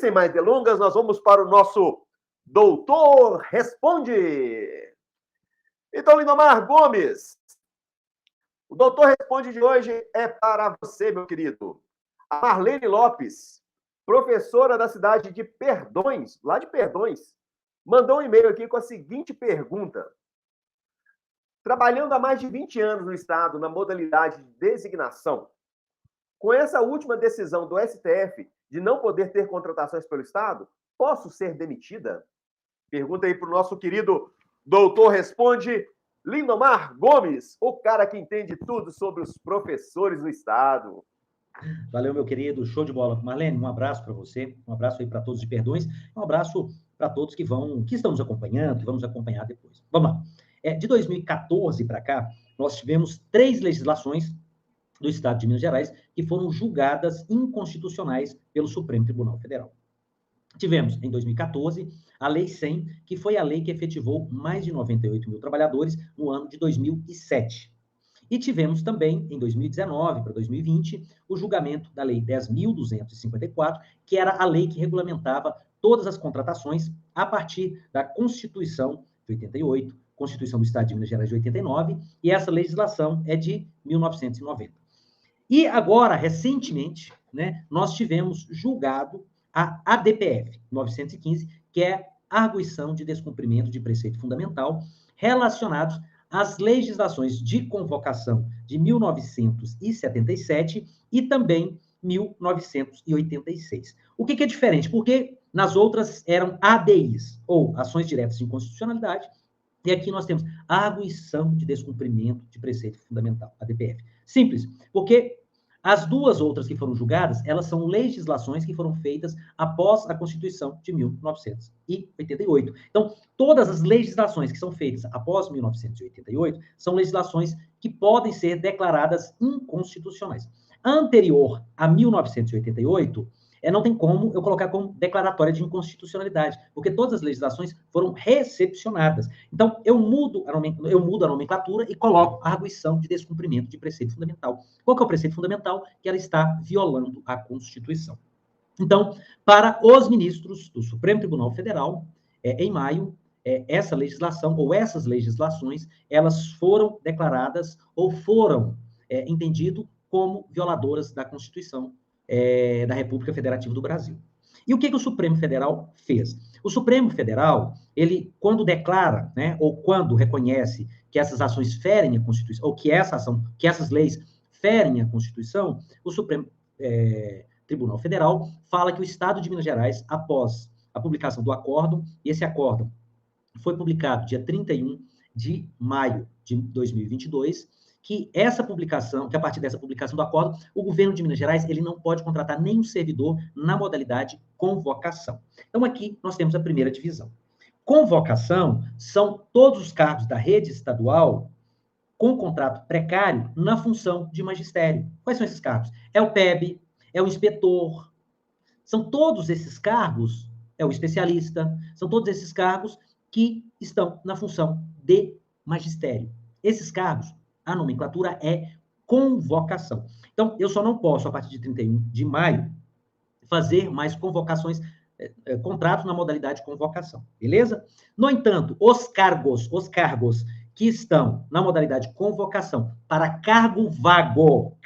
sem mais delongas, nós vamos para o nosso Doutor Responde. Então, Lindomar Gomes, o Doutor Responde de hoje é para você, meu querido. A Marlene Lopes, professora da cidade de Perdões, lá de Perdões, mandou um e-mail aqui com a seguinte pergunta. Trabalhando há mais de 20 anos no Estado na modalidade de designação, com essa última decisão do STF de não poder ter contratações pelo Estado, posso ser demitida? Pergunta aí para o nosso querido Doutor Responde, Lindomar Gomes, o cara que entende tudo sobre os professores do Estado. Valeu, meu querido, show de bola. Marlene, um abraço para você, um abraço aí para todos de Perdões, um abraço para todos que estão nos acompanhando, que vão nos acompanhar depois. Vamos lá. De 2014 para cá, nós tivemos 3 legislações do Estado de Minas Gerais que foram julgadas inconstitucionais pelo Supremo Tribunal Federal. Tivemos, em 2014, a Lei 100, que foi a lei que efetivou mais de 98 mil trabalhadores no ano de 2007. E tivemos também, em 2019 para 2020, o julgamento da Lei 10.254, que era a lei que regulamentava todas as contratações a partir da Constituição de 88, Constituição do Estado de Minas Gerais de 89, e essa legislação é de 1990. E agora, recentemente, né, nós tivemos julgado a ADPF 915, que é Arguição de Descumprimento de Preceito Fundamental, relacionados às legislações de convocação de 1977 e também 1986. O que é diferente? Porque nas outras eram ADIs, ou Ações Diretas de Inconstitucionalidade, e aqui nós temos Arguição de Descumprimento de Preceito Fundamental, ADPF. Simples, porque as duas outras que foram julgadas, elas são legislações que foram feitas após a Constituição de 1988. Então, todas as legislações que são feitas após 1988 são legislações que podem ser declaradas inconstitucionais. Anterior a 1988, não tem como eu colocar como declaratória de inconstitucionalidade, porque todas as legislações foram recepcionadas. Então, eu mudo a nomenclatura e coloco a arguição de descumprimento de preceito fundamental. Qual que é o preceito fundamental? Que ela está violando a Constituição. Então, para os ministros do Supremo Tribunal Federal, em maio, essa legislação, ou essas legislações, elas foram declaradas ou foram entendido como violadoras da Constituição da República Federativa do Brasil. E o que o Supremo Federal fez? O Supremo Federal, ele, quando declara, né, ou quando reconhece que essas ações ferem a Constituição, ou que essas leis ferem a Constituição, o Supremo Tribunal Federal fala que o Estado de Minas Gerais, após a publicação do acórdão, e esse acórdão foi publicado dia 31 de maio de 2022, que a partir dessa publicação do acordo, o governo de Minas Gerais, ele não pode contratar nenhum servidor na modalidade convocação. Então, aqui nós temos a primeira divisão. Convocação são todos os cargos da rede estadual com contrato precário na função de magistério. Quais são esses cargos? É o PEB, é o inspetor, são todos esses cargos, é o especialista, são todos esses cargos que estão na função de magistério. Esses cargos, a nomenclatura é convocação. Então, eu só não posso, a partir de 31 de maio, fazer mais convocações, contratos na modalidade de convocação, beleza? No entanto, os cargos que estão na modalidade de convocação para cargo vago,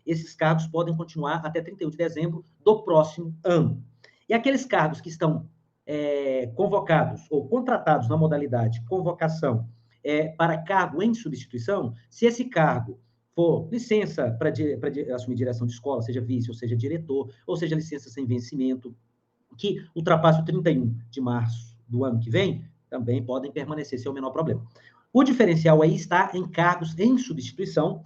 esses cargos podem continuar até 31 de dezembro do próximo ano. E aqueles cargos que estão convocados ou contratados na modalidade convocação para cargo em substituição, se esse cargo for licença para assumir direção de escola, seja vice ou seja diretor, ou seja licença sem vencimento, que ultrapasse o 31 de março do ano que vem, também podem permanecer sem o menor problema. O diferencial aí está em cargos em substituição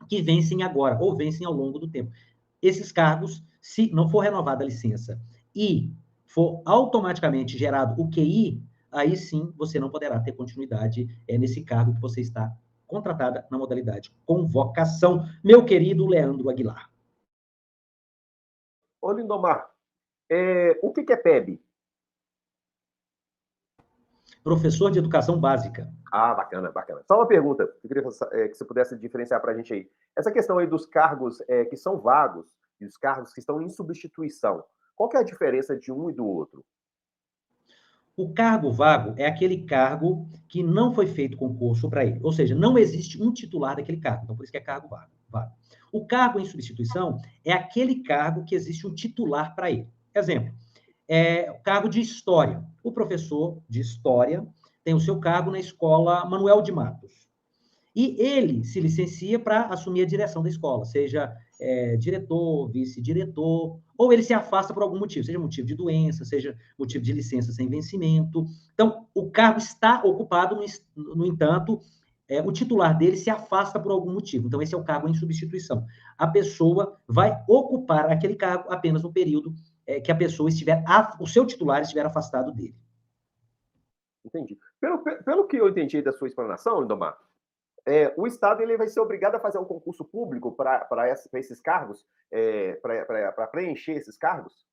que vencem agora, ou vencem ao longo do tempo. Esses cargos, se não for renovada a licença e for automaticamente gerado o QI, aí sim você não poderá ter continuidade nesse cargo que você está contratada na modalidade convocação, meu querido Leandro Aguilar. Ô, Lindomar, o que é PEB? Professor de Educação Básica. Ah, bacana. Só uma pergunta, eu queria que você pudesse diferenciar para a gente aí. Essa questão aí dos cargos que são vagos e os cargos que estão em substituição, Qual que é a diferença de um e do outro? O cargo vago é aquele cargo que não foi feito concurso para ele. Ou seja, não existe um titular daquele cargo. Então, por isso que é cargo vago. O cargo em substituição é aquele cargo que existe um titular para ele. Exemplo, o cargo de história. O professor de história tem o seu cargo na escola Manuel de Matos. E ele se licencia para assumir a direção da escola, seja diretor, vice-diretor, ou ele se afasta por algum motivo, seja motivo de doença, seja motivo de licença sem vencimento. Então, o cargo está ocupado, no entanto, o titular dele se afasta por algum motivo. Então, esse é o cargo em substituição. A pessoa vai ocupar aquele cargo apenas no período que a pessoa estiver, o seu titular estiver afastado dele. Entendi. Pelo que eu entendi da sua explanação, Lindomar, o Estado ele vai ser obrigado a fazer um concurso público para esses cargos, para preencher esses cargos?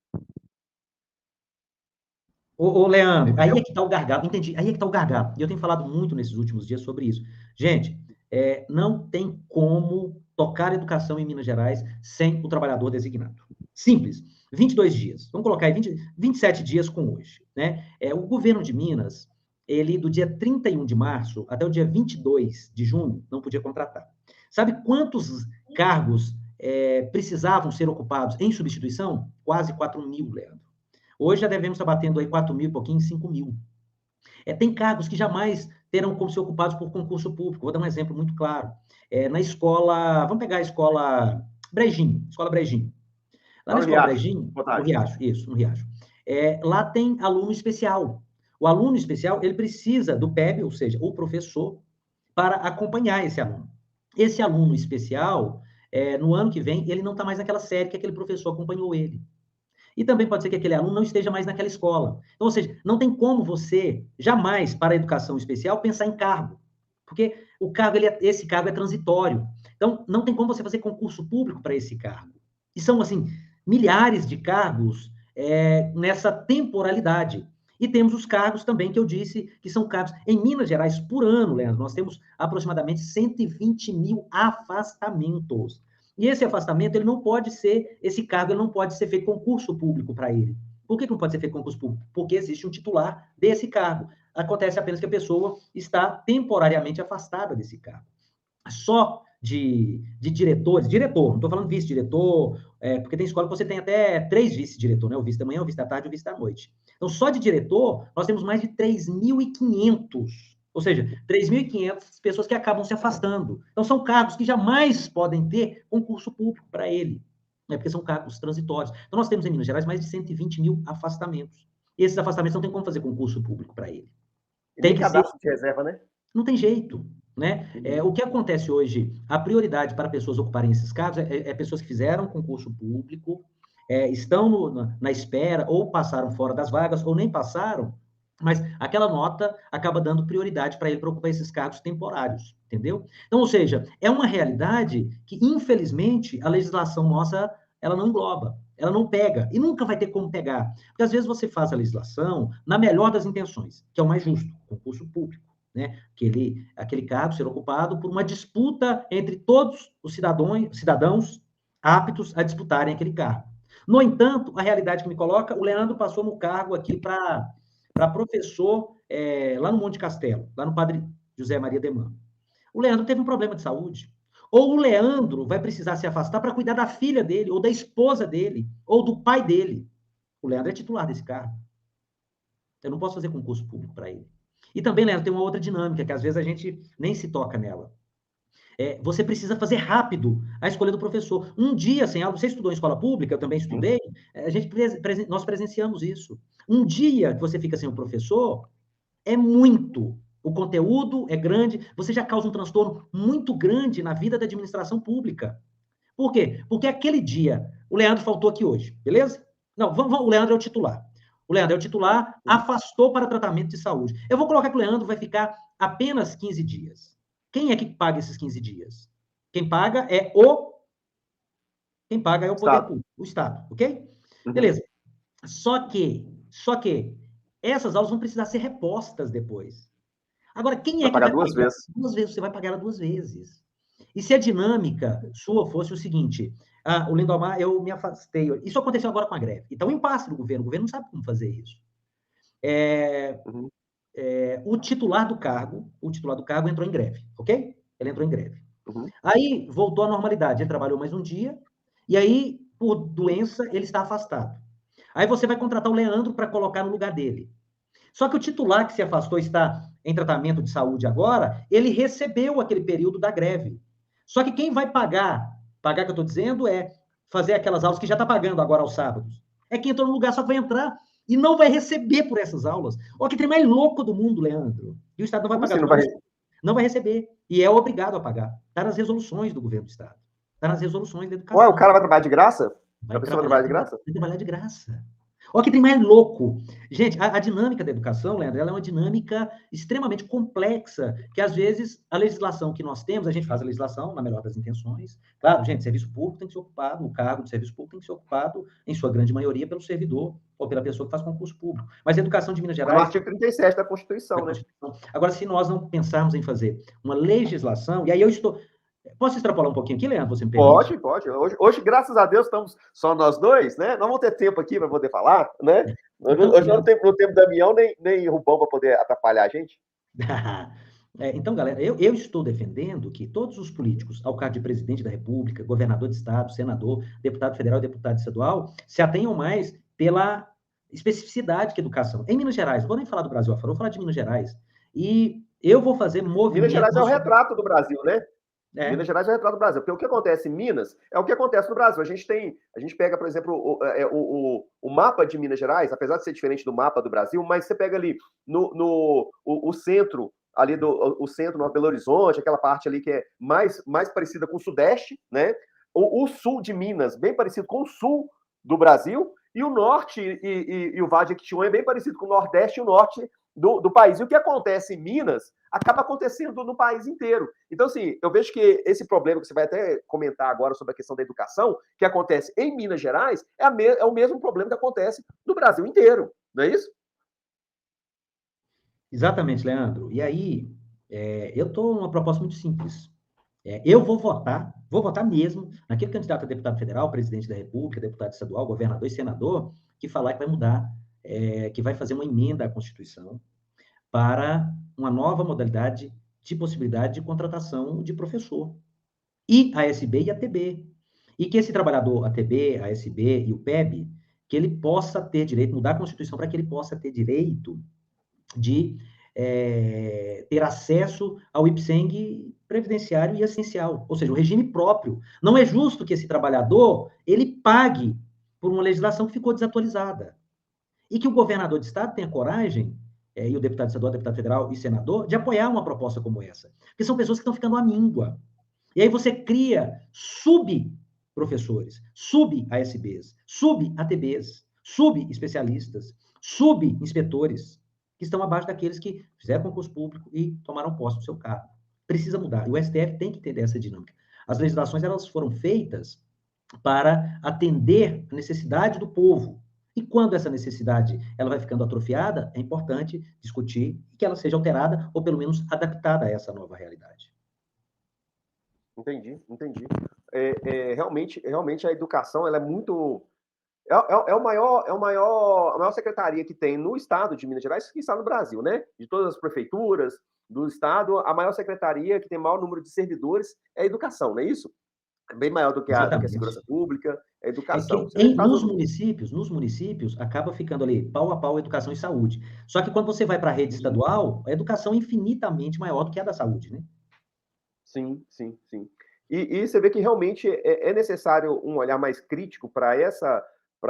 Ô, Leandro, aí é que está o gargalo. Entendi. Aí é que está o gargalo. E eu tenho falado muito nesses últimos dias sobre isso. Gente, não tem como tocar educação em Minas Gerais sem o trabalhador designado. Simples. 22 dias. Vamos colocar aí 27 dias com hoje. Né? O governo de Minas, ele, do dia 31 de março até o dia 22 de junho, não podia contratar. Sabe quantos cargos precisavam ser ocupados em substituição? Quase 4.000, Leandro. Hoje já devemos estar batendo aí 4.000 e pouquinho, 5.000. Tem cargos que jamais terão como ser ocupados por concurso público. Vou dar um exemplo muito claro. Na escola, vamos pegar a escola Brejinho, Lá na escola Brejinho, no Riacho, isso, no Riacho. Lá tem aluno especial. O aluno especial, ele precisa do PEB, ou seja, o professor, para acompanhar esse aluno. Esse aluno especial, no ano que vem, ele não está mais naquela série que aquele professor acompanhou ele. E também pode ser que aquele aluno não esteja mais naquela escola. Então, ou seja, não tem como você, jamais, para a educação especial, pensar em cargo. Porque esse cargo é transitório. Então, não tem como você fazer concurso público para esse cargo. E são, assim, milhares de cargos nessa temporalidade. E temos os cargos também que eu disse, que são cargos em Minas Gerais por ano, Leandro. Nós temos aproximadamente 120 mil afastamentos. E esse afastamento, esse cargo, ele não pode ser feito concurso público para ele. Por que não pode ser feito concurso público? Porque existe um titular desse cargo. Acontece apenas que a pessoa está temporariamente afastada desse cargo. Só de diretor, não estou falando vice-diretor, porque tem escola que você tem até 3 vice-diretores, né? O vice da manhã, o vice da tarde e o vice da noite. Então, só de diretor, nós temos mais de 3.500, ou seja, 3.500 pessoas que acabam se afastando. Então, são cargos que jamais podem ter concurso público para ele, né? Porque são cargos transitórios. Então, nós temos em Minas Gerais mais de 120 mil afastamentos. E esses afastamentos não tem como fazer concurso público para ele. Tem que cadastro de reserva, né? Não tem jeito. Né? O que acontece hoje, a prioridade para pessoas ocuparem esses cargos é pessoas que fizeram concurso público, estão na espera, ou passaram fora das vagas, ou nem passaram, mas aquela nota acaba dando prioridade para ele para ocupar esses cargos temporários, entendeu? Então, ou seja, é uma realidade que, infelizmente, a legislação nossa, ela não engloba, ela não pega, e nunca vai ter como pegar, porque às vezes você faz a legislação na melhor das intenções, que é o mais justo, concurso público. Né? Aquele cargo ser ocupado por uma disputa entre todos os cidadãos aptos a disputarem aquele cargo. No entanto, a realidade que me coloca, o Leandro passou no cargo aqui para professor lá no Monte Castelo, lá no Padre José Maria Deman. O Leandro teve um problema de saúde. Ou o Leandro vai precisar se afastar para cuidar da filha dele, ou da esposa dele, ou do pai dele. O Leandro é titular desse cargo. Eu não posso fazer concurso público para ele. E também, Leandro, tem uma outra dinâmica, que às vezes a gente nem se toca nela. Você precisa fazer rápido a escolha do professor. Um dia sem aula, você estudou em escola pública, eu também estudei, nós presenciamos isso. Um dia que você fica sem o professor, é muito. O conteúdo é grande, você já causa um transtorno muito grande na vida da administração pública. Por quê? Porque aquele dia, o Leandro faltou aqui hoje, beleza? Não, o Leandro é o titular. O Leandro é o titular, afastou para tratamento de saúde. Eu vou colocar que o Leandro vai ficar apenas 15 dias. Quem é que paga esses 15 dias? Quem paga é o poder público, o Estado, ok? Uhum. Beleza. Só que essas aulas vão precisar ser repostas depois. Agora, quem é que vai pagar? 2 vezes. 2 vezes, você vai pagar ela 2 vezes. E se a dinâmica sua fosse o seguinte, o Lindomar, eu me afastei. Isso aconteceu agora com a greve. Então, um impasse do governo. O governo não sabe como fazer isso. Uhum. O titular do cargo entrou em greve, ok? Ele entrou em greve. Uhum. Aí voltou à normalidade. Ele trabalhou mais um dia, e aí, por doença, ele está afastado. Aí você vai contratar o Leandro para colocar no lugar dele. Só que o titular que se afastou está em tratamento de saúde agora, ele recebeu aquele período da greve. Só que quem vai pagar que eu estou dizendo é fazer aquelas aulas que já está pagando agora aos sábados. É quem entrou no lugar, só que vai entrar e não vai receber por essas aulas. Olha que trem mais louco do mundo, Leandro. E o Estado não vai Como pagar. assim não vai? Não vai receber. E é obrigado a pagar. Está nas resoluções do governo do Estado. Está nas resoluções da Ué, o educação. cara vai trabalhar de graça? A Vai pessoa vai trabalhar trabalhar de graça? vai trabalhar de graça. Olha que tem mais louco. Gente, a dinâmica da educação, Leandro, ela é uma dinâmica extremamente complexa, que às vezes a legislação que nós temos, a gente faz a legislação na melhor das intenções. Claro, gente, serviço público tem que ser ocupado, o cargo de serviço público tem que ser ocupado, em sua grande maioria, pelo servidor ou pela pessoa que faz concurso público. Mas a educação de Minas Está no Gerais, artigo 37 da da Constituição, né? Constituição. Agora, se nós não pensarmos em fazer uma legislação, e aí eu estou. Posso extrapolar um pouquinho aqui, Leandro, você me permite? Pode, pode. Hoje, graças a Deus, estamos só nós dois, né? Não vamos ter tempo aqui para poder falar, né? Então, Hoje não tem Damião nem Rubão para poder atrapalhar a gente. Então, galera, eu estou defendendo que todos os políticos, ao cargo de presidente da República, governador de estado, senador, deputado federal e deputado estadual, se atenham mais pela especificidade que a educação. Em Minas Gerais, não vou nem falar do Brasil afora, vou falar de Minas Gerais. E eu vou fazer Minas movimento. Gerais é o retrato do Brasil, né? Minas É, Gerais é o retrato do Brasil, porque o que acontece em Minas é o que acontece no Brasil. A gente pega, por exemplo, o mapa de Minas Gerais, apesar de ser diferente do mapa do Brasil, mas você pega ali o centro, ali o centro, no Belo Horizonte, aquela parte ali que é mais parecida com o Sudeste, né? O sul de Minas, bem parecido com o sul do Brasil, e o norte e o Vale de Jequitinhonha é bem parecido com o Nordeste e o Norte do país. E o que acontece em Minas acaba acontecendo no país inteiro. Então, assim, eu vejo que esse problema que você vai até comentar agora sobre a questão da educação, que acontece em Minas Gerais, é o mesmo problema que acontece no Brasil inteiro, não é isso? exatamente, Leandro. E aí, eu estou numa proposta muito simples. Eu vou votar mesmo naquele candidato a deputado federal, presidente da República, deputado estadual, governador e senador, que falar que vai mudar, que vai fazer uma emenda à Constituição para uma nova modalidade de possibilidade de contratação de professor. E a ASB e a TB. E que esse trabalhador, a TB, a ASB e o PEB, que ele possa ter direito, mudar a Constituição para que ele possa ter direito de ter acesso ao IPSENG previdenciário e essencial, ou seja, o regime próprio. Não é justo que esse trabalhador ele pague por uma legislação que ficou desatualizada. E que o governador de estado tenha coragem, e o deputado estadual, deputado federal e senador, de apoiar uma proposta como essa. Porque são pessoas que estão ficando à míngua. E aí você cria sub-professores, sub-ASBs, sub-ATBs, sub-especialistas, sub-inspetores, que estão abaixo daqueles que fizeram concurso público e tomaram posse do seu cargo. Precisa mudar. E o STF tem que entender essa dinâmica. As legislações elas foram feitas para atender a necessidade do povo. E quando essa necessidade ela vai ficando atrofiada, é importante discutir que ela seja alterada ou pelo menos adaptada a essa nova realidade. Entendi. Realmente a educação ela é muito. A maior secretaria que tem no estado de Minas Gerais, que está no Brasil, né? De todas as prefeituras do estado, a maior secretaria que tem maior número de servidores é a educação, não é isso? É bem maior do que a segurança Exatamente. pública, é a É educação. que nos municípios, acaba ficando ali pau a pau educação e saúde. Só que quando você vai para a rede estadual, a educação é infinitamente maior do que a da saúde, né? Sim. E você vê que realmente é necessário um olhar mais crítico para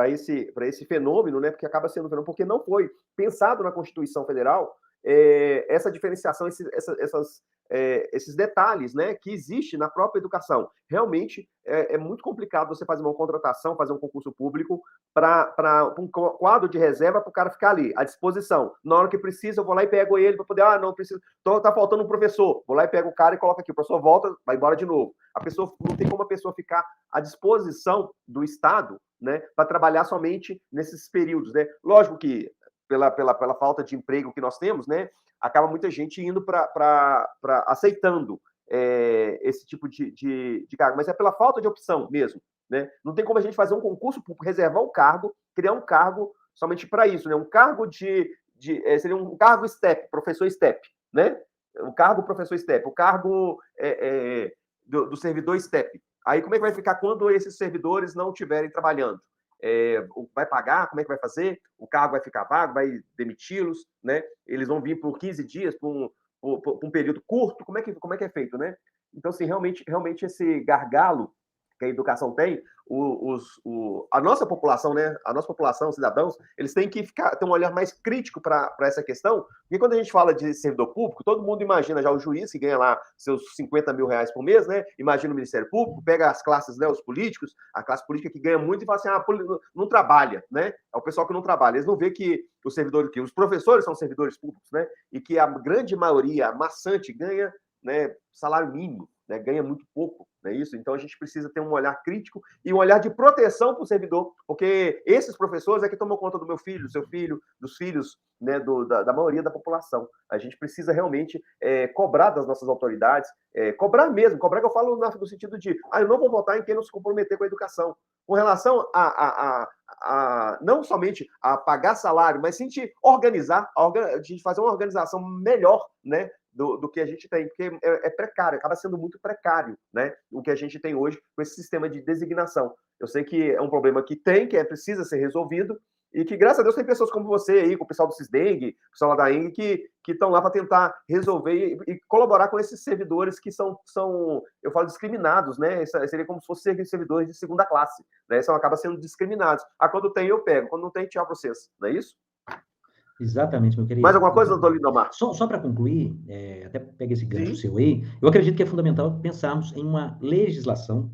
esse fenômeno, né? Porque acaba sendo um fenômeno, porque não foi pensado na Constituição Federal essa diferenciação, esses detalhes, né, que existe na própria educação. Realmente é muito complicado você fazer uma contratação, fazer um concurso público para um quadro de reserva para o cara ficar ali, à disposição. Na hora que precisa, eu vou lá e pego ele para poder, não precisa, tá faltando um professor, vou lá e pego o cara e coloco aqui, o professor volta, vai embora de novo. A pessoa não tem como a pessoa ficar à disposição do Estado, né, para trabalhar somente nesses períodos, né? Lógico que pela falta de emprego que nós temos, né, acaba muita gente indo aceitando esse tipo de cargo, mas é pela falta de opção mesmo, né? Não tem como a gente fazer um concurso público, reservar um cargo, criar um cargo somente para isso, né? Um cargo seria um cargo STEP, professor STEP, né? O cargo professor STEP, o cargo do servidor STEP. Aí como é que vai ficar quando esses servidores não estiverem trabalhando? Vai pagar? Como é que vai fazer? O cargo vai ficar vago? Vai demiti-los? Né? Eles vão vir por 15 dias, por um período curto? Como é que é feito? Né? Então, assim, realmente esse gargalo que a educação tem, a nossa população, né? A nossa população, cidadãos, eles têm que ter um olhar mais crítico para essa questão, porque quando a gente fala de servidor público, todo mundo imagina já o juiz que ganha lá seus 50 mil reais por mês, né? Imagina o Ministério Público, pega as classes, né? Os políticos, a classe política que ganha muito e fala assim, não trabalha, né? É o pessoal que não trabalha. Eles não vê que os professores são servidores públicos, né? E que a grande maioria, a maçante, ganha, né, salário mínimo, né, ganha muito pouco, não é isso? Então a gente precisa ter um olhar crítico e um olhar de proteção para o servidor, porque esses professores é que tomam conta do meu filho, do seu filho, dos filhos, né, da maioria da população. A gente precisa realmente cobrar das nossas autoridades, cobrar mesmo, cobrar que eu falo no sentido de, eu não vou votar em quem não se comprometer com a educação. Com relação não somente a pagar salário, mas sim de organizar, de fazer uma organização melhor, né, do que a gente tem, porque é precário, acaba sendo muito precário, né, o que a gente tem hoje com esse sistema de designação. Eu sei que é um problema que precisa ser resolvido, e que, graças a Deus, tem pessoas como você aí, com o pessoal do Cisdengue, o pessoal lá da ENG, que estão lá para tentar resolver e colaborar com esses servidores que são, eu falo, discriminados, né? Seria como se fossem servidores de segunda classe, né? São, acaba sendo discriminados. Quando tem, eu pego. Quando não tem, tchau para vocês. Não é isso? Exatamente, meu querido. Mais alguma coisa, doutor Lindomar? Só para concluir, até peguei esse gancho seu aí, eu acredito que é fundamental pensarmos em uma legislação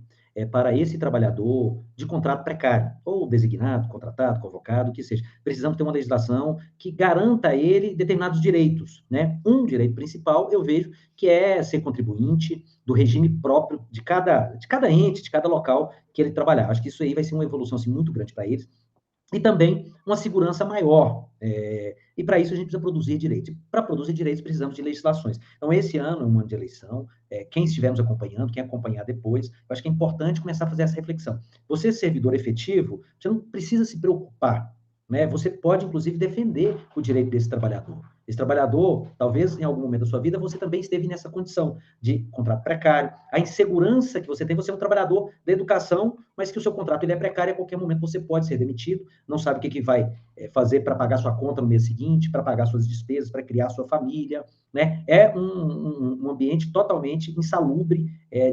para esse trabalhador de contrato precário, ou designado, contratado, convocado, o que seja. Precisamos ter uma legislação que garanta a ele determinados direitos, né? Um direito principal, eu vejo, que é ser contribuinte do regime próprio de cada ente, de cada local que ele trabalhar. Acho que isso aí vai ser uma evolução assim, muito grande para eles. E também uma segurança maior. E para isso a gente precisa produzir direitos. Para produzir direitos precisamos de legislações. Então, esse ano é um ano de eleição. Quem estiver nos acompanhando, quem acompanhar depois, eu acho que é importante começar a fazer essa reflexão. Você, servidor efetivo, você não precisa se preocupar, né? Você pode, inclusive, defender o direito desse trabalhador. Esse trabalhador, talvez em algum momento da sua vida, você também esteve nessa condição de contrato precário. A insegurança que você tem, você é um trabalhador da educação, mas que o seu contrato ele é precário, a qualquer momento você pode ser demitido, não sabe o que vai fazer para pagar sua conta no mês seguinte, para pagar suas despesas, para criar sua família, né? É um ambiente totalmente insalubre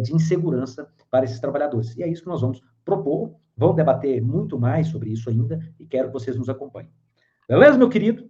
de insegurança para esses trabalhadores. E é isso que nós vamos propor, vamos debater muito mais sobre isso ainda, e quero que vocês nos acompanhem. Beleza, meu querido?